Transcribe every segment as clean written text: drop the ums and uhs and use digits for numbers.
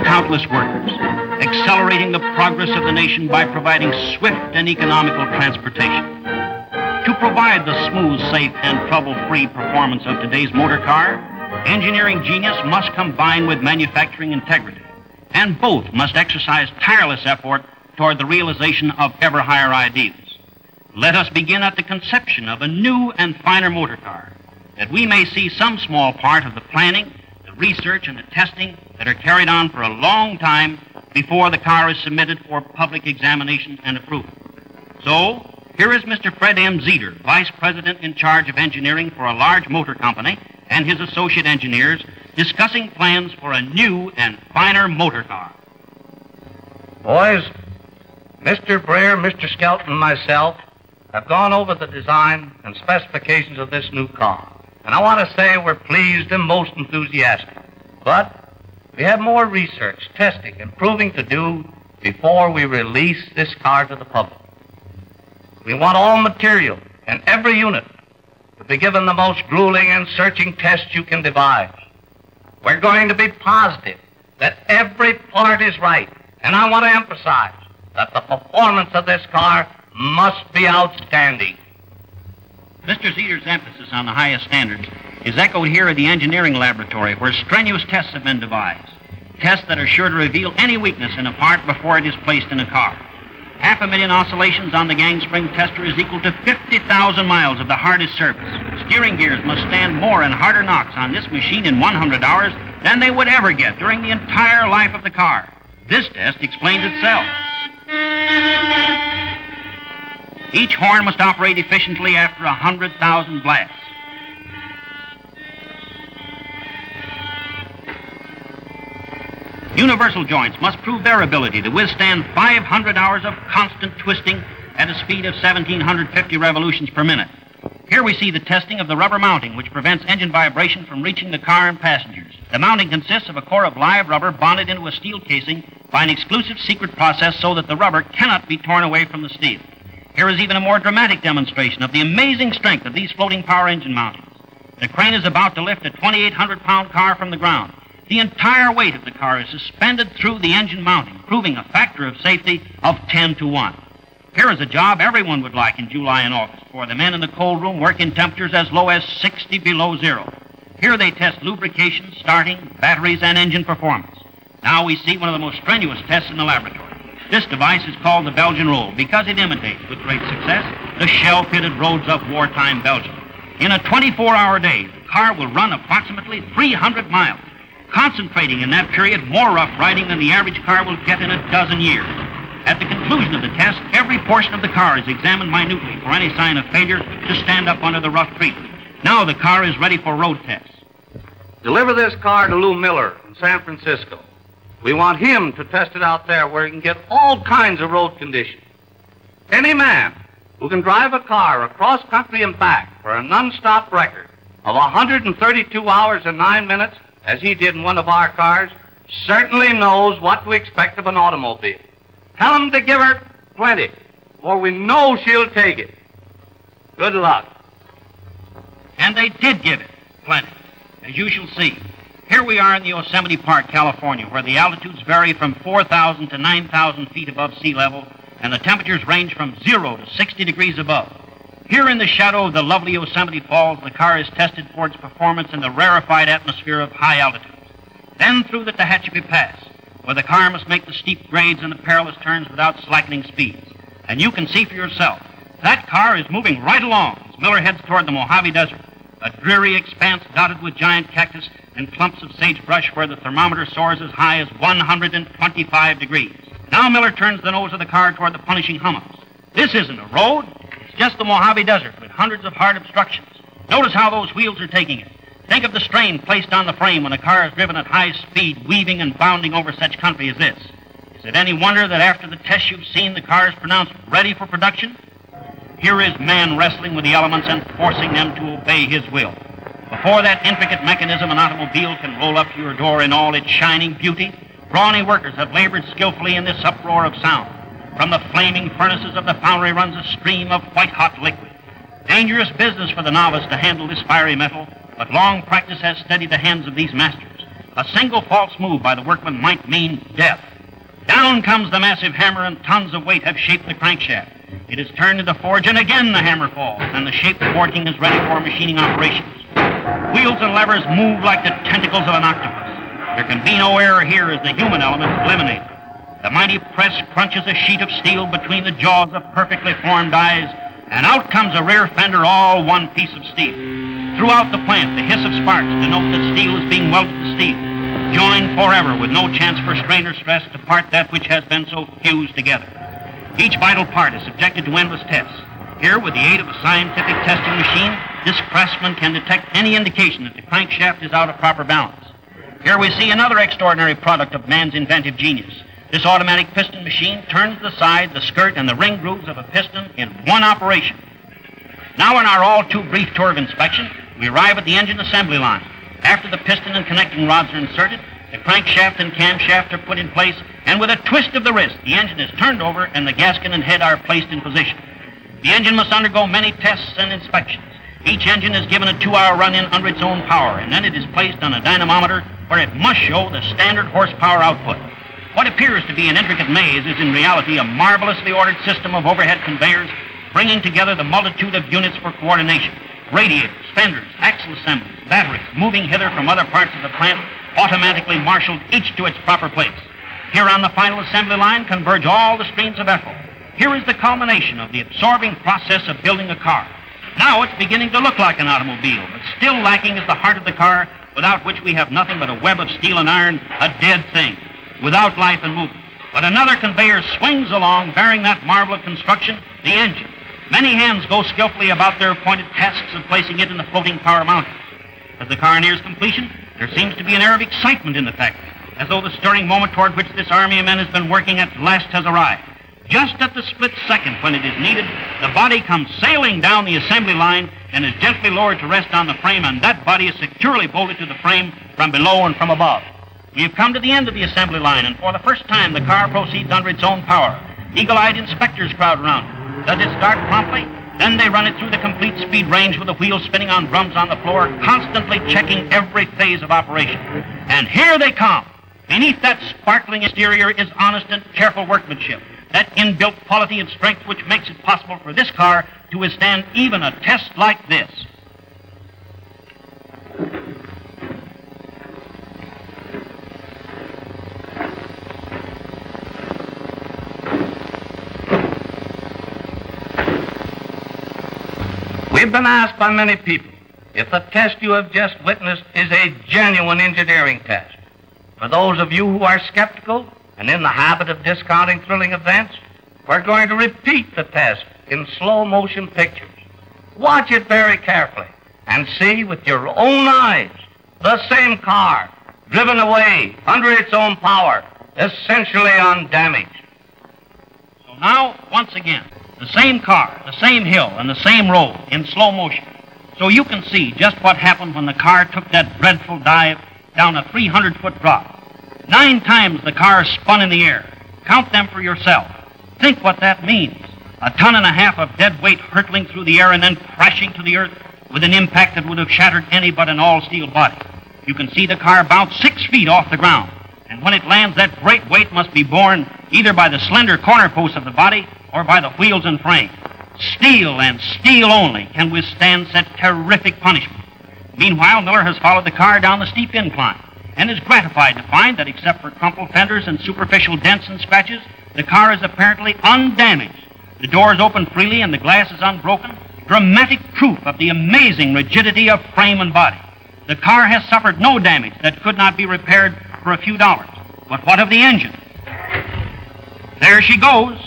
countless workers, accelerating the progress of the nation by providing swift and economical transportation. To provide the smooth, safe, and trouble-free performance of today's motor car, engineering genius must combine with manufacturing integrity, and both must exercise tireless effort toward the realization of ever higher ideals. Let us begin at the conception of a new and finer motor car, that we may see some small part of the planning, the research, and the testing that are carried on for a long time before the car is submitted for public examination and approval. So, here is Mr. Fred M. Zeter, Vice President in charge of engineering for a large motor company, and his associate engineers discussing plans for a new and finer motor car. Boys, Mr. Breer, Mr. Skelton, and myself have gone over the design and specifications of this new car. And I want to say we're pleased and most enthusiastic. But we have more research, testing, and proving to do before we release this car to the public. We want all material and every unit to be given the most grueling and searching test you can devise. We're going to be positive that every part is right. And I want to emphasize that the performance of this car must be outstanding. Mr. Zeter's emphasis on the highest standards is echoed here at the engineering laboratory, where strenuous tests have been devised. Tests that are sure to reveal any weakness in a part before it is placed in a car. 500,000 oscillations on the gang spring tester is equal to 50,000 miles of the hardest surface. Steering gears must stand more and harder knocks on this machine in 100 hours than they would ever get during the entire life of the car. This test explains itself. Each horn must operate efficiently after 100,000 blasts. Universal joints must prove their ability to withstand 500 hours of constant twisting at a speed of 1,750 revolutions per minute. Here we see the testing of the rubber mounting, which prevents engine vibration from reaching the car and passengers. The mounting consists of a core of live rubber bonded into a steel casing by an exclusive secret process so that the rubber cannot be torn away from the steel. Here is even a more dramatic demonstration of the amazing strength of these floating power engine mountings. The crane is about to lift a 2,800-pound car from the ground. The entire weight of the car is suspended through the engine mounting, proving a factor of safety of 10 to 1. Here is a job everyone would like in July and August, for the men in the cold room work in temperatures as low as 60 below zero. Here they test lubrication, starting, batteries, and engine performance. Now we see one of the most strenuous tests in the laboratory. This device is called the Belgian roll because it imitates, with great success, the shell-pitted roads of wartime Belgium. In a 24-hour day, the car will run approximately 300 miles, concentrating in that period more rough riding than the average car will get in a dozen years. At the conclusion of the test, every portion of the car is examined minutely for any sign of failure to stand up under the rough treatment. Now the car is ready for road tests. Deliver this car to Lou Miller in San Francisco. We want him to test it out there where he can get all kinds of road conditions. Any man who can drive a car across country and back for a non-stop record of 132 hours and 9 minutes, as he did in one of our cars, certainly knows what to expect of an automobile. Tell him to give her plenty, for we know she'll take it. Good luck. And they did give it plenty, as you shall see. Here we are in the Yosemite Park, California, where the altitudes vary from 4,000 to 9,000 feet above sea level, and the temperatures range from 0 to 60 degrees above. Here in the shadow of the lovely Yosemite Falls, the car is tested for its performance in the rarefied atmosphere of high altitudes. Then through the Tehachapi Pass, where the car must make the steep grades and the perilous turns without slackening speeds. And you can see for yourself, that car is moving right along as Miller heads toward the Mojave Desert, a dreary expanse dotted with giant cactus and clumps of sagebrush where the thermometer soars as high as 125 degrees. Now Miller turns the nose of the car toward the punishing hummocks. This isn't a road. It's just the Mojave Desert with hundreds of hard obstructions. Notice how those wheels are taking it. Think of the strain placed on the frame when a car is driven at high speed, weaving and bounding over such country as this. Is it any wonder that after the test you've seen, the car is pronounced ready for production? Here is man wrestling with the elements and forcing them to obey his will. Before that intricate mechanism, an automobile can roll up to your door in all its shining beauty. Brawny workers have labored skillfully in this uproar of sound. From the flaming furnaces of the foundry runs a stream of white-hot liquid. Dangerous business for the novice to handle this fiery metal, but long practice has steadied the hands of these masters. A single false move by the workman might mean death. Down comes the massive hammer, and tons of weight have shaped the crankshaft. It is turned to the forge, and again the hammer falls, and the shaped forging is ready for machining operations. Wheels and levers move like the tentacles of an octopus. There can be no error here as the human element is eliminated. The mighty press crunches a sheet of steel between the jaws of perfectly formed dies, and out comes a rear fender, all one piece of steel. Throughout the plant, the hiss of sparks denote that steel is being welded to steel, joined forever with no chance for strain or stress to part that which has been so fused together. Each vital part is subjected to endless tests. Here, with the aid of a scientific testing machine, this craftsman can detect any indication that the crankshaft is out of proper balance. Here we see another extraordinary product of man's inventive genius. This automatic piston machine turns the side, the skirt, and the ring grooves of a piston in one operation. Now, in our all too brief tour of inspection, we arrive at the engine assembly line. After the piston and connecting rods are inserted, the crankshaft and camshaft are put in place, and with a twist of the wrist, the engine is turned over and the gasket and head are placed in position. The engine must undergo many tests and inspections. Each engine is given a 2-hour run-in under its own power, and then it is placed on a dynamometer where it must show the standard horsepower output. What appears to be an intricate maze is in reality a marvelously ordered system of overhead conveyors bringing together the multitude of units for coordination. Radiators, fenders, axle assemblies, batteries, moving hither from other parts of the plant, automatically marshaled each to its proper place. Here on the final assembly line converge all the streams of effort. Here is the culmination of the absorbing process of building a car. Now it's beginning to look like an automobile, but still lacking is the heart of the car, without which we have nothing but a web of steel and iron, a dead thing, without life and movement. But another conveyor swings along, bearing that marvel of construction, the engine. Many hands go skillfully about their appointed tasks of placing it in the floating power mounting. As the car nears completion, there seems to be an air of excitement in the factory, as though the stirring moment toward which this army of men has been working at last has arrived. Just at the split second when it is needed, the body comes sailing down the assembly line and is gently lowered to rest on the frame, and that body is securely bolted to the frame from below and from above. We have come to the end of the assembly line, and for the first time the car proceeds under its own power. Eagle-eyed inspectors crowd around it. Does it start promptly? Then they run it through the complete speed range with the wheels spinning on drums on the floor, constantly checking every phase of operation. And here they come. Beneath that sparkling exterior is honest and careful workmanship, that inbuilt quality and strength which makes it possible for this car to withstand even a test like this. We've been asked by many people if the test you have just witnessed is a genuine engineering test. For those of you who are skeptical and in the habit of discounting thrilling events, we're going to repeat the test in slow motion pictures. Watch it very carefully and see with your own eyes the same car driven away under its own power, essentially undamaged. So now, once again, the same car, the same hill, and the same road in slow motion. So you can see just what happened when the car took that dreadful dive down a 300-foot drop. 9 times the car spun in the air. Count them for yourself. Think what that means. 1.5 tons of dead weight hurtling through the air and then crashing to the earth with an impact that would have shattered any but an all-steel body. You can see the car bounce 6 feet off the ground. And when it lands, that great weight must be borne either by the slender corner posts of the body or by the wheels and frame. Steel and steel only can withstand such terrific punishment. Meanwhile, Miller has followed the car down the steep incline and is gratified to find that except for crumpled fenders and superficial dents and scratches, the car is apparently undamaged. The doors open freely and the glass is unbroken, dramatic proof of the amazing rigidity of frame and body. The car has suffered no damage that could not be repaired for a few dollars. But what of the engine? There she goes.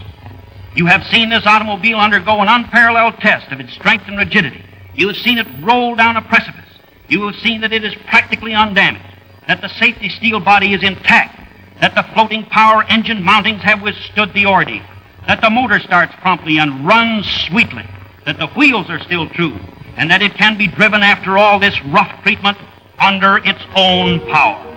You have seen this automobile undergo an unparalleled test of its strength and rigidity. You have seen it roll down a precipice. You have seen that it is practically undamaged, that the safety steel body is intact, that the floating power engine mountings have withstood the ordeal, that the motor starts promptly and runs sweetly, that the wheels are still true, and that it can be driven after all this rough treatment under its own power.